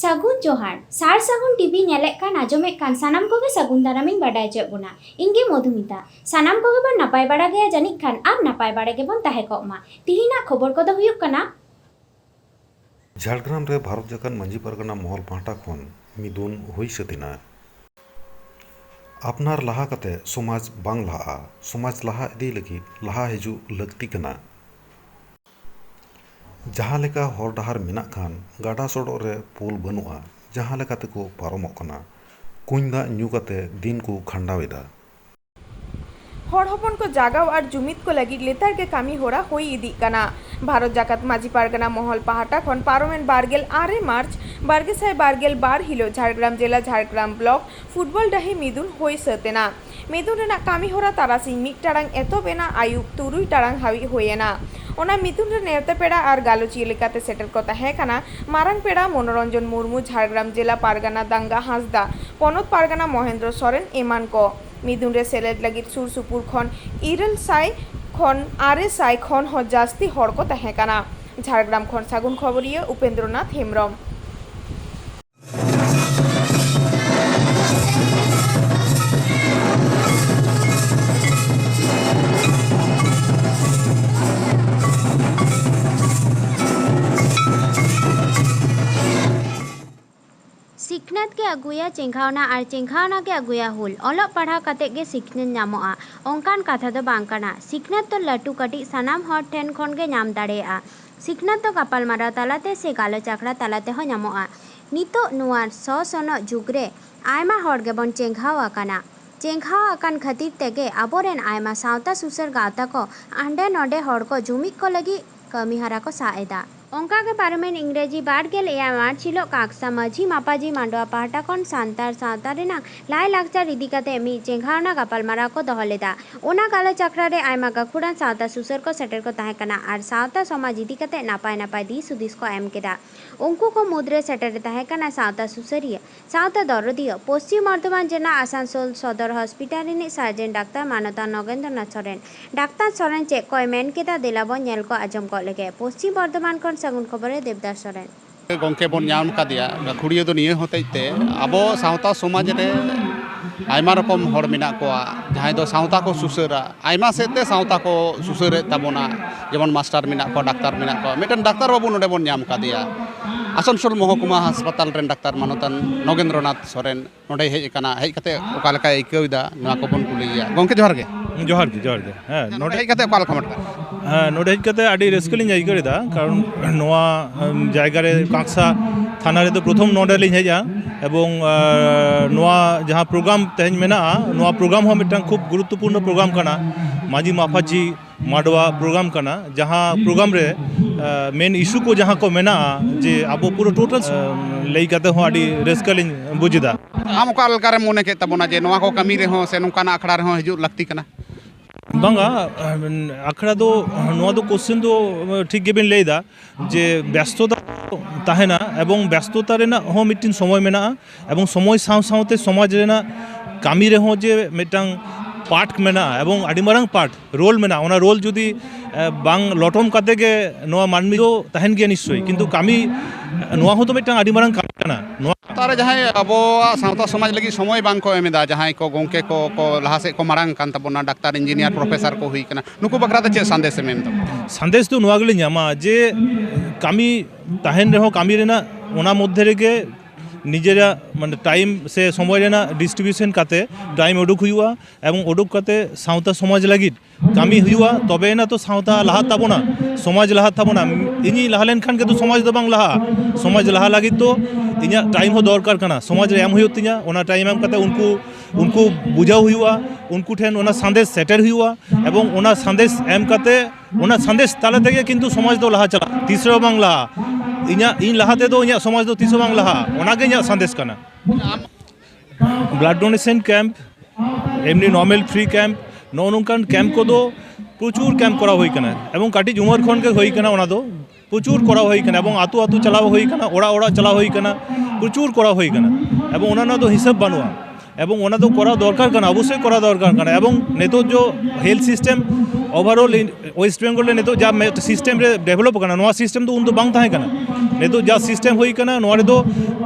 सागुन जोहार सार सागुन टीवी नेलेक कान आजोमेक कान सानाम कोगे सागुन दारामिन बाडाय चे बोना इंगे मधुमिता सानाम कोगे बन नापाय बाड़ा गया जानिक खान आर नापाय बाड़ा गे बन ताहे कोमा तिहिना खबर कोदो हुयुक काना झारग्राम रे भारत जाकान मांझी पारगाना महल पाहटा खन मिदुन हुई सतिना आपनार लहा कते समाज बांग लहा समाज लहा इदी लगी लहा हिजु लगती कना जहाँ लेका हर डहार मेना खान गाडा सड़क रे पुल बनुआ जहाँ लेका तेको पारमोग कना कुंज दा ᱧᱩ कते दिन को खंडावेदा हर हपन को जागाव और जुमित को लगी लेतार के कामी होरा होई इदी कना भारत जाकात माझी पारगाना महल पाहाटा खन पारोमेन बारगेल 8 मार्च बारगेसाय बारगेल बार हिलो झारग्राम जिला झारग्राम ब्लक फुटबल डाही मिदुन होई सतेना मिदुन रेना कामी होरा तारासिं मिद टारांग एतो बेना आयुब 3 टारांग हावी होयेना ओना मिदुन रे नेवता पेड़ा और गालोची लेकाते सेटल को ताहे काना मारांग पेड़ा मनोरंजन मुर्मू झारग्राम जिला पारगाना दांगा हांसदा पनत पारगाना महेंद्र सोरेन एमान को मिदुन रे सेलेद लगी सुर सुपुर खन 200 खन 800 खन हो जास्ती हड़ को ताहे काना झारग्राम खन सागुन खबरिया उपेंद्रनाथ हेमब्रम। सिखनत के अगुया चेंघावना और चेंघावना के अगुया हुल ओलग पढ़ाव काते गे सिखनत नामोआ ओंकान कथा दो बांग काना सिखनत तो लटू कटी सानाम हर ठेन खन गे नाम दाड़ेआ सिखनत तो गापालमाराव तालाते से गालोच आखड़ा तालाते हो नामोआ नितो नुआ ससनो जुग रे आयमा हर गेबन चेंघाव आकाना चेंघाव आकान खातिर तेगे आबोरेन आयमा सावता सुसर गावता को आंडे नोडे हर को जुमिक को लगी कमीहारा को साएदा ओंका के पारमेन इंग्रेजी बारगेल एया मार्च हिलो काकसा माझी मापाजी मांडवा पाहटा खन सांतार सावता रेना लाई लाकचार इदी काते मी चेंघावना गापालमारा को दोहो लेदा ओना गालोच आखड़ा रे आयमा गाखुड़ान सावता सुसर को सेटर को ताहे कना आर सावता समाज इदी काते नापाय नापाय दिस हुदिस को एम केदा उनको को मुद्रे सेटर ताहे कना सावता सुसरिया सावता दरदिया पश्चिम बर्धमान जिला आसानसोल सदर हॉस्पिटल रिनि सार्जन डाक्तार मानता नगेंद्रनाथ सोरेन डाक्तार सोरेन चे कोय मेन केदा देलाबन नेल को आजम को लेगे पश्चिम बर्धमान खन सागुन खबर देवदास सोरेन गंके बन नाम कादिया गाखुड़िया दो निये होतेते आबो सावता समाज रे आयमा रकम हर मेना कोआ जहां दो सावता को सुसरा आयमा सेते सावता को सुसरे ताबोना जेमन मास्टर मेना को डाक्तार मेना को मिटन डाक्तार बाबू नोडे बन नाम कादिया आसनसोल महकुमा हासपाताल रेन डाक्तार मानतन नगेंद्रनाथ सोरेन नोडे हेज कना हेज कते ओका लेका इकौदा नवा को बन कुलिया गंके जोहार गे हां नोडे हेज कते ओका लेका मटका हाँ नोडे हेज कते आडी रेस्कलिंग आइकरेदा कारण नोआ जायगा रे कांसा थाना रे तो प्रथम नोडे लिंग हेजा एवं नोआ जहां प्रोग्राम तेज मेना नोआ प्रोग्राम हो मिटन खूब गुरुत्वपूर्ण प्रोग्राम कना माझी माफाजी माडवा प्रोग्राम कना जहां प्रोग्राम रे मेन इशू को जहां को मेना जे आबो पूरा टोटल लई कते हो आडी रेस्कलिंग बुझदा आम ओका लका रे मोने के तबोना जे नोआ को कमी रे हो से नोकाना अखड़ा रे हो हिजु लगती कना बांगा आखड़ा दो नोआ दो क्वेश्चन दो ठीक गेबेन लेदा जे व्यस्तता ताहेना एवं व्यस्तता रेना हो मिटिन समय मेना एवं समय साव सावते समाज रेना कामी रे हो जे मिटांग पार्ट मेना एवं आडी मारांग पार्ट रोल मेना ओना रोल जुदी बांग लटम काते गे नोआ मानमी दो ताहेन गे निश्चय किंतु कामी नोआ हो तो मिटांग आडी मारांग कामी काना नोआ तारे जहां अबो सावता समाज लगी समय बांग को एमेदा जहां को गंके को लहा से को मारांग कान तबोना डाक्तार इंजीनियर प्रोफेसर को हुई कना नुको बकराते चे संदेश मेम तो संदेश तो नोआ गले ᱧᱟᱢᱟ जे कामी ताहेन रेहो कामी रेना ओना मध्य रेगे निजेरा माने टाइम से समय रेना डिस्ट्रीब्यूशन काते टाइम उडुक हुआ एवं उडुक काते सावता समाज लगी कामी हुआ तबे ना तो सावता लहा ताबोना समाज लहा ताबोना इनी लहा लेन खान के तो समाज दो बांग लहा समाज लहा लगी तो इना टाइम हो दरकार कना समाज रे एम हुई तिना ओना टाइम एम काते उनको बुझाव हुआ उनको ठेन ओना संदेश सेटर हुआ एवं ओना संदेश एम काते ओना संदेश ताला तेगे किंतु समाज दो लहा चला तीसरा बांग लहा इना इन लहाते दो इना समाज दो तीसरा बांग लहा ओना गे इना संदेश कना ब्लड डोनेशन कैंप एमनी नॉर्मल फ्री कैंप नौनकान कैंप को दो प्रचुर कैंप करा हुई कना एवं काटी उमर खन के हुई कना ओना दो प्रचुर करा हुई कना एवं आतु आतु चलाव हुई कना ओड़ा ओड़ा चलाव हुई कना प्रचुर करा हुई कना एवं ओना दो हिसाब बानुआ एवं ओना दो करा दरकार कना अवश्य करा दरकार कना एवं नेतो जो health system overall West Bengal रे नितो जा सिस्टम रे डेवलप करना नोआ सिस्टम तो उन तो बांग ताहे करना नितो जा सिस्टम होई करना नोआ रे तो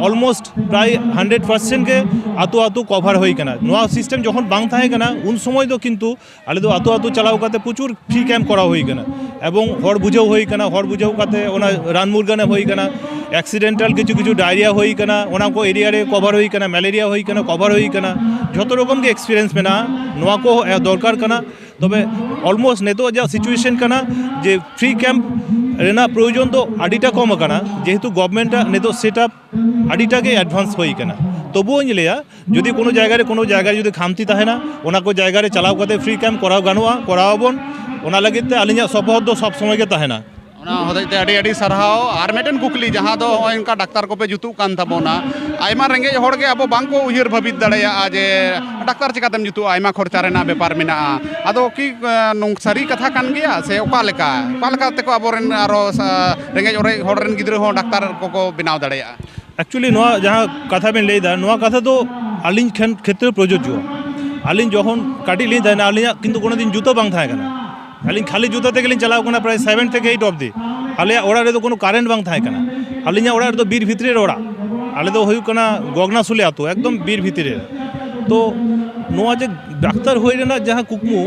ऑलमोस्ट प्राय 100% के आतो आतो कवर होई करना नोआ सिस्टम जखन बांग ताहे करना उन समय दो किंतु आले दो आतो आतो चलाव काते प्रचुर फ्री कैम्प करा होई करना एवं हर बुझाव होई करना हर बुझाव काते ओना रान मुरगाने होई करना एक्सीडेंटल किछु किछु डायरिया होई करना ओना को एरिया रे कवर होई करना मलेरिया होई करना कवर होई करना जतो रकम के एक्सपीरियंस मेना नोआ को दरकार करना तबे ऑलमोस्ट नेतो जा सिचुएशन करना जे फ्री कैम्प रेना प्रयोजन तो आडिटा कम करना जेहेतु गवर्नमेंट नेतो सेटअप आडिटा के एडवांस होई करना तबुओ लेया जदि कोनो जायगा जदि खामती ताहेना ओना को जायगा रे चलाव काते फ्री कैम्प कराव गानोआ करावबन ओना लगित ते आलिया सपोहत दो सब समय के ताहेना ᱚᱱᱟ ᱦᱚᱛᱮᱡ ᱛᱮ ᱟᱹᱰᱤ ᱟᱹᱰᱤ ᱥᱟᱨᱦᱟᱣ ᱟᱨ ᱢᱤᱫᱴᱮᱱ ᱠᱩᱠᱞᱤ ᱡᱟᱦᱟᱸ ᱫᱚ ᱱᱚᱜᱼᱚᱭ ᱚᱱᱠᱟ ᱰᱟᱠᱛᱟᱨ ᱠᱚᱯᱮ ᱡᱩᱛᱩᱜ ᱠᱟᱱ ᱛᱟᱵᱚᱱᱟ ᱟᱭᱢᱟ ᱨᱮᱸᱜᱮᱡ ᱦᱚᱲᱜᱮ ᱟᱵᱚ ᱵᱟᱝᱠᱚ ᱩᱭᱦᱟᱹᱨ ᱵᱷᱟᱹᱵᱤᱛ ᱫᱟᱲᱮᱭᱟᱜᱼᱟ ᱡᱮ ᱰᱟᱠᱛᱟᱨ ᱪᱤᱠᱟᱹᱛᱮᱢ ᱡᱩᱛᱩᱜᱼᱟ ᱟᱭᱢᱟ ᱠᱷᱚᱨᱪᱟ ᱨᱮᱱᱟᱜ ᱵᱮᱯᱟᱨ ᱢᱮᱱᱟᱜᱼᱟ ᱟᱫᱚ ᱠᱤ ᱥᱟᱹᱨᱤ ᱠᱟᱛᱷᱟ ᱠᱟᱱ ᱜᱮᱭᱟ ᱥᱮ ᱚᱠᱟ ᱞᱮᱠᱟ ᱛᱮᱠᱚ ᱟᱵᱚᱨᱮᱱ ᱟᱨᱚ ᱨᱮᱸᱜᱮᱡ ᱚᱨᱮᱡ ᱦᱚᱲ ᱨᱮᱱ ᱜᱤᱫᱽᱨᱟᱹ ᱦᱚᱸ ᱰᱟᱠᱛᱟᱨ ᱠᱚᱠᱚ ᱵᱮᱱᱟᱣ ᱫᱟᱲᱮᱭᱟᱜᱼᱟ एक्चुअली नोआ जहाँ कथा बेन लैदा नोआ कथा तो आलिन क्षेत्र प्रयोज्य आलिन जखन काटी लिन थाना आलिया किंतु कोनो दिन जूतो बांग थाहे कना आलिन खाली जूतो ते गेलिन चलाव कना प्राय 7 থেকে 8 অবধি आलिया ओड़ा रे तो कोनो कारेंट बांग थाहे कना आलिया ओड़ा रे तो बीर भितरे ओड़ा आले तो हुई कना गगना सुले आतो एकदम बीर भितरे तो नोआ जे डाक्तार होई रेना जहाँ कुकमु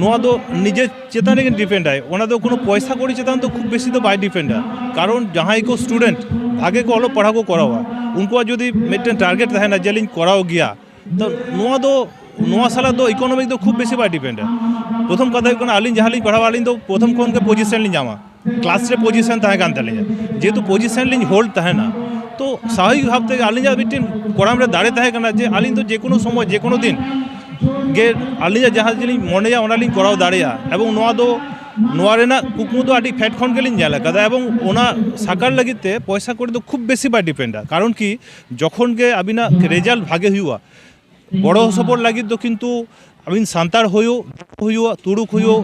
नोआ दो निजे चेतान रे डिपेंड है ओना दो कोनो पैसा कौड़ी चेतान तो खूब बेसी तो बाय डिपेंड है कारण जहाँ को स्टूडेंट भागे को अलो पढ़ा को करावा उनको जदि मिट्टन टारगेट तहना जेलिंग कराओ गया तो नोआ दो नोआ साला दो इकोनॉमिक तो खूब बेसी बाय डिपेंड है प्रथम कथा हुई आलिन जहाँ लिंग पढ़ावा आलिन तो प्रथम कौन के पोजिशन लिंग जामा क्लास रे पोजिशन तहे कान तले जेहेतु पोजिशन लिंग होल्ड तहना तो स्वाभाविक भाव ते आलिन मिट्टन कोराम रे दाड़े तहे कना जे आलिन तो जेकोनो समय जेकोनो दिन गे आलिन जहाँ जिलिंग मनेया ओना लिंग कराव दाड़ेया एवं नोआ दो नोआ रेना कुकमु तो आदि फैट खन गेलिन जाला कदा एवं ओना साकार लगिते पैसा कोड़ी तो खूब बेसी बाय डिपेंड कारण कि जखन के आबिना रेजाल्ट भागे हुआ बड़ो सपोर्ट लगी तो किंतु आबिन सान्तार हुआ तुड़ुक हुआ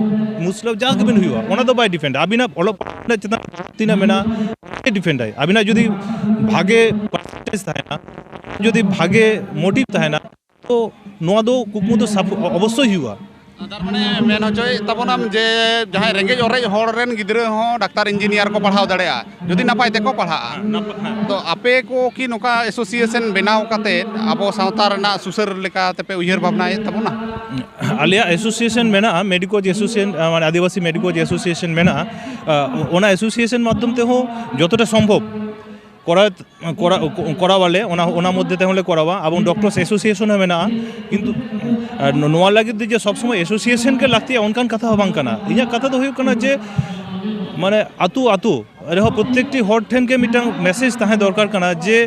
मुस्लिम जहाँ के बिन हुआ ओना तो बाय डिपेंड आबिना ओलो चेतना मेना डिपेंड है आबिना जदि भागे परसेंटेज थाहेना जदि भागे मोटिव थाहेना तो नोआ दो कुकमु तो अवश्य हुआ तार माने मेन होचोय ताबोनाम जे जहां रेंगेज ओरेज हॉर रेन गिद्रे हो डाक्तार इंजीनियर को पढ़ाव दाड़ेया जदि नापाय तेको पढ़ाआ तो आपे को कि नोका एसोसिएशन बनाव काते आबो सावता रना सुसर लेका तेपे उयहर भावनाय ताबोना आलिया एसोसिएशन मेना मेडिकोज एसोसिएशन माने आदिवासी मेडिकोज एसोसिएशन मेना ओना एसोसिएशन माध्यम ते हो जतटा सम्भव करावाले ओना मध्य तेहले करावा एवं डॉक्टर्स एसोसिएशन मेना किंतु नोआ लगे जे सब समय एसोसिएशन के लागती उनकान कथा बांग कना इया कथा तो हुई कना जे माने आतु आतु रेहो प्रत्येकटी हर ठेन के मिटांग मेसेज ताहे दरकार कना जे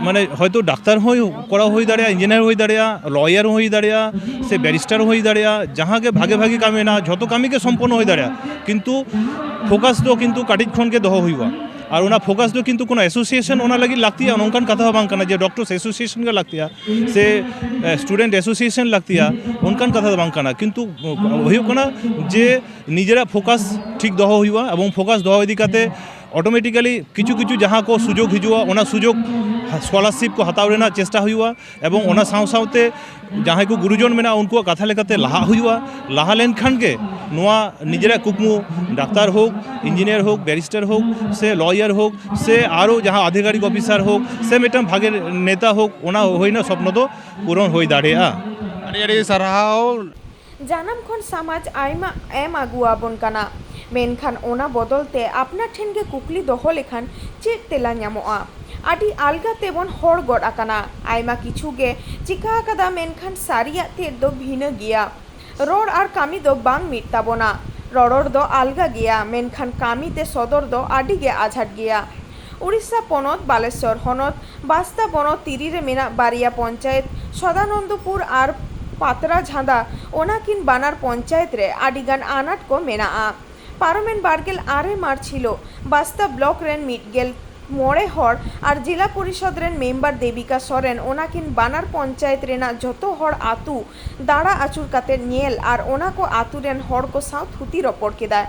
माने हयतो डाक्तार होई करा होई दाड़िया इंजिनियर होई दाड़िया लॉयर होई दाड़िया से बैरिस्टार होई दाड़िया जहाँ के भागे भागे कामी ना जतो कामी के सम्पन्न होई दाड़िया किंतु फोकास तो किंतु काटिज खन के दोहो हुईवा और उना फोकस दो किंतु कोनो एसोसिएशन ओना लगी लागती है नोंकान कथा बांग कना जे डॉक्टर्स एसोसिएशन का लागती है से स्टूडेंट एसोसिएशन लागती है उनकान कथा बांग कना किंतु हुई कना जे निजेरा फोकस ठीक दोहो हुईवा एवं फोकस दोहो इदी काते ऑटोमेटिकली किचु किचु जहाँ को सुजोग हिजुआ ओना सुजोग स्कॉलरशिप को हताव रेना चेष्टा हुआ एवं ओना साव सावते जहाँ को गुरुजन मेना उनको कथा लेकाते लाहा हुआ लाहा लेन खान के नोआ निजेरा कुकमु डाक्तार होक इंजिनियर होक बैरिस्टार होक से लॉयर होक से आरो जहाँ आधिकारिक ऑफिसर होक से मिटन भागे नेता होक ओना होइना स्वप्न तो पूरण होई दाड़ेया अड़ी अड़ी सरहाव जानम खन समाज आयमा एम आगुआबन कना मेनखान ओना बदलते अपना ठेन के कुकली दोहो लेखान चेक तेला ᱧᱟᱢᱚᱜᱼᱟ आदि आलगा तेबन हर गड आकाना आयमा किछु गे चिका आकादा मेनखान सारिया ते दो भिना गिया रोड आर कामी दो बांग मिट ताबोना रड़र दो आलगा गिया मेनखान कामी ते सदर दो आदि गे आझाट गिया उड़ीसा पनत बालेश्वर हनत बास्ता बनत तिरी रे मेना बारिया पंचायत सदानंदपुर आर पातरा झांदा ओनाकिन बानार पंचायत रे आदिगान आनाट को मेनाआ पारमेन बारगेल आरे मार छिलो बास्ता ब्लॉक रेन मिटगेल मोड़े हर और जिला परिषद रेन मेम्बर देविका सोरेन ओनाकिन बानार पंचायत रेना जतो हर आतु दाड़ा आचुर काते नेल और ओना को आतु रेन हर को साथ हुती रपड़ केदा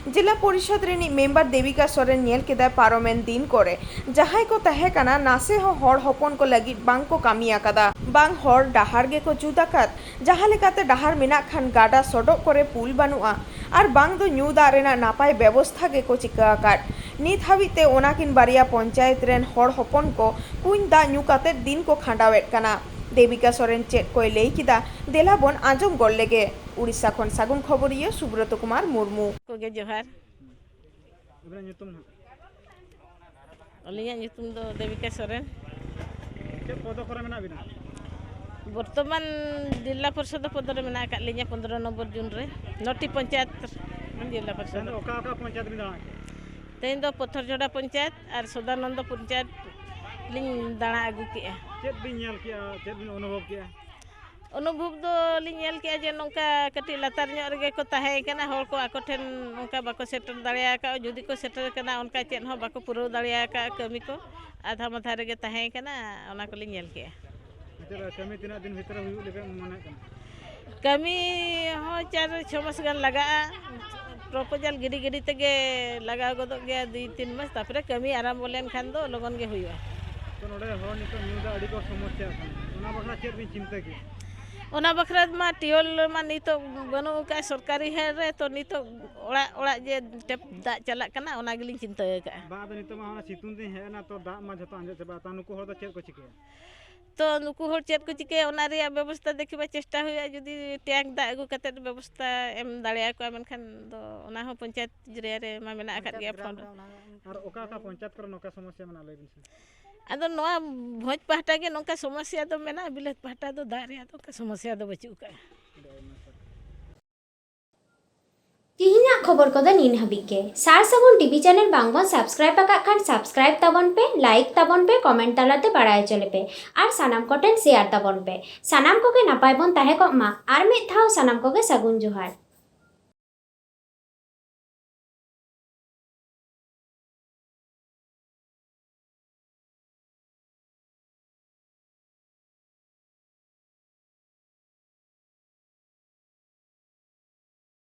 जिला परिषद रिनी मेंबर देविका सोरेन नेल केदा पारोमेन दिन करे जहां को तहे कना नासे हो हर हपन को लगी बांग को कामी आकादा बांग हर डाहार गे को जुदाकात जहां लेकाते डाहार मेना खान गाडा सडक करे पुल बानुआ और बांग दो न्यू दा रेना नापाय व्यवस्था गे को चिका आकात नित हाविते ओनाकिन बारिया पंचायत रेन हर हपन को कुन दा न्यू काते दिन को खांडावेट कना देविका सोरेन चेक कोई लई किदा देला बन आजम गल लेगे उड़ीसा खन सागुन खबरिया सुब्रत कुमार मुर्मू कोगे जोहार अलिया ᱧᱩᱛᱩᱢ ᱫᱚ देविका सोरेन ᱪᱮᱫ ᱯᱚᱫ ᱠᱚᱨᱮ ᱢᱮᱱᱟᱜ ᱵᱤᱱᱟ? बर्तमान जिला परिषद पद रे मेना का लिया 15 नंबर जून रे नोटी पंचायत जिला परिषद ᱚᱠᱟ ᱚᱠᱟ ᱯᱚᱧᱪᱟᱭᱮᱛ ᱵᱤᱱ ᱫᱟᱬᱟ तेन दो पत्थरझोड़ा पंचायत और सदानंद पंचायत लिंग दाणा आगू के ᱪᱮᱫ ᱵᱤᱱ ᱧᱮᱞ ᱠᱮᱜᱼᱟ ᱪᱮᱫ ᱵᱤᱱ ᱚᱱᱩᱵᱷᱚᱵ ᱠᱮᱜᱼᱟ? अनुभव दो लिंग नेल के जे नोंका कटी लातार ᱧᱚᱜ ᱨᱮᱜᱮ ᱠᱚ ᱛᱟᱦᱮᱸ ᱠᱟᱱᱟ ᱦᱚᱲ ᱠᱚ ᱟᱠᱚ ᱴᱷᱮᱱ ᱚᱱᱠᱟ ᱵᱟᱠᱚ ᱥᱮᱴᱮᱨ ᱫᱟᱲᱮᱭᱟ ᱠᱟᱜ ᱡᱩᱫᱤ ᱠᱚ ᱥᱮᱴᱮᱨ ᱠᱟᱱᱟ ᱚᱱᱠᱟ ᱪᱮᱫ ᱦᱚᱸ ᱵᱟᱠᱚ ᱯᱩᱨᱟᱹᱣ ᱫᱟᱲᱮᱭᱟ ᱠᱟᱜ ᱠᱟᱹᱢᱤ ᱠᱚ आधा माथा ᱨᱮᱜᱮ ᱛᱟᱦᱮᱸ ᱠᱟᱱᱟ ᱚᱱᱟ ᱠᱚᱞᱤᱧ ᱧᱮᱞ ᱠᱮᱜᱼᱟ ᱠᱟᱹᱢᱤ ᱛᱤᱱᱟᱹᱜ ᱫᱤᱱ ᱵᱷᱤᱛᱨᱤ ᱦᱩᱭᱩᱜ ᱞᱮᱠᱟ ᱢᱚᱱᱮ ᱠᱟᱱᱟ? कमी हो 4-6 मास गान लगा प्रपोजल गिरी गिरी तेगे लगा गदो गया 2-3 मास तापरे कमी आरंभ लेन खान दो लगन गे हुआ तो नोडे हर नितो न्यू दा अडी को समस्या kana ona बखरा चेत बिन चिंता के ओना बखरा मा टियोल मा नितो बनु का सरकारी है रे तो नितो ओड़ा ओड़ा जे टेप दा चला कना ओना गिलिन चिंता का बाद नितो मा सितुन दिन है ना तो दा मा जतो अंजे से बात नुको हर दा चेत को चिके तो नुकु हर चेत को चिके ओना रे व्यवस्था देखिबा चेष्टा हुआ जदी टैंक दा अगु कते व्यवस्था एम दाड़िया को मेनखान दो ओना हो पंचायत जरिया रे मा मेना आकात गया फोन और ओका ओका पंचायत कर नोका समस्या मना लेबिन से आदो नोआ भोज पहाटा के नोका समस्या दो मेना बिलत पहाटा दो दारिया तो का समस्या दो बचू का तिहिना खबर को नीन हबीज के सार सागुन टीवी चैनल बांगबन सब्सक्राइब आका खान सब्सक्राइब ताबन पे लाइक ताबन पे कमेंट तालाते बाड़ाय चले पे और सानाम कोटेन शेयर ताबन पे सानाम को के नापाय बन ताहे को मा आर मिद थाव सानाम को के सागुन जोहार।